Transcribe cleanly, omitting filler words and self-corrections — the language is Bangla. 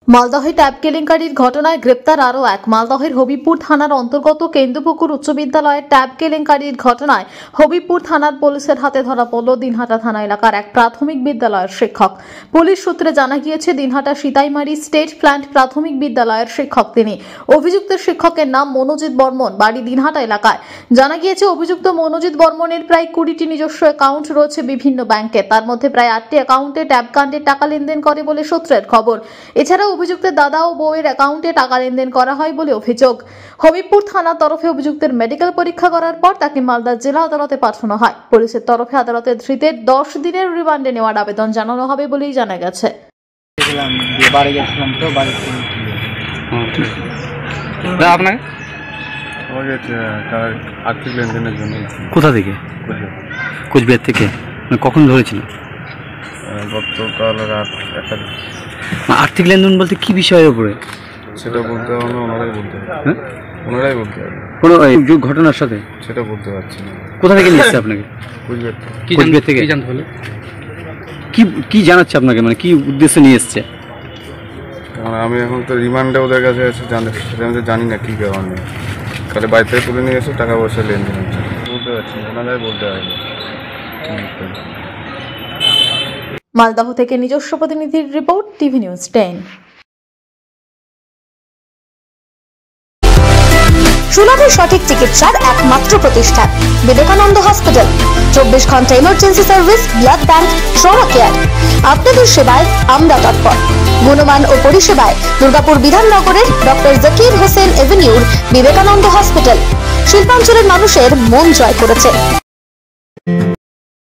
মালদহে ট্যাব কেলেঙ্কারির ঘটনায় গ্রেপ্তার আরও এক। মালদহের হবিবপুর থানার অন্তর্গত কেন্দ্রপুকুর উচ্চ বিদ্যালয়ের ট্যাব কেলেঙ্কারির ঘটনায় হবিবপুর থানার পুলিশের হাতে ধরা পড়ল দিনহাটা থানা এলাকার এক প্রাথমিক বিদ্যালয়ের শিক্ষক। পুলিশ সূত্রে জানা গিয়েছে, দিনহাটা সীতাইমারি স্টেট প্ল্যান্ট প্রাথমিক বিদ্যালয়ের শিক্ষক তিনি। অভিযুক্ত শিক্ষকের নাম মনোজিৎ বর্মন, বাড়ি দিনহাটা এলাকায়। জানা গিয়েছে, অভিযুক্ত মনোজিৎ বর্মনের প্রায় 20টি নিজস্ব অ্যাকাউন্ট রয়েছে বিভিন্ন ব্যাংকে। তার মধ্যে প্রায় 8টি অ্যাকাউন্টে ট্যাব কাণ্ডের টাকা লেনদেন করে বলে সূত্রের খবর। এছাড়া অভিযুক্তের দাদা ও বউয়ের অ্যাকাউন্টে টাকা লেনদেন করা হয় বলে অভিযোগ। হবিবপুর থানার তরফে অভিযুক্তের মেডিকেল পরীক্ষা করার পর তাকে মালদা জেলা আদালতে পাঠানো হয়। পুলিশের তরফে আদালতের ধৃতের 10 দিনের রিমান্ডে নেওয়ার আবেদন জানানো হবে বলেই জানা গেছে। আর্থিক লেনদেনের জন্য। কোথা থেকে? কোচবিহার থেকে। কখন ধরেছিলেন? গতকাল রাত 1টা। আর্থিক লেনদেন বলতে কি বিষয়ের উপরে? সেটা বলতে হবে, ওনারাই বলতে হবে। হ্যাঁ, ওনারাই বলতে হবে। কোনো ঘটনার সাথে? সেটা বলতে পারছি না। কোথা থেকে নিচ্ছে আপনাকে? কোচবিহার থেকে। জানতে হলে কি জানাচ্ছে আপনাকে, মানে কি উদ্দেশ্যে নিয়ে এসছে? আমি এখন তো রিমান্ডে ওদের কাছে আছে, সেটা আমি জানি না কী কারণে। তাহলে বাড়ি থেকে তুলে নিয়ে এসে টাকা পয়সা লেনদেন হচ্ছে, বলতে পারছি না, ওনারাই বলতে হবে। মালদহ থেকে নিজস্ব প্রতিনিধির রিপোর্ট, টিভি নিউজ 10। সুলভে সঠিক চিকিৎসার একমাত্র প্রতিষ্ঠান বিবেকানন্দ হসপিটাল। 24 ঘন্টা emergency service, blood bank, trauma care. আপনাদের সেবায় আমরা তৎপর। গুণমান ও পরিষেবায় দুর্গাপুর বিধাননগরের ডক্টর জাকির হোসেন এভিনিউর বিবেকানন্দ হসপিটাল শিল্পাঞ্চলের মানুষের মন জয় করেছে।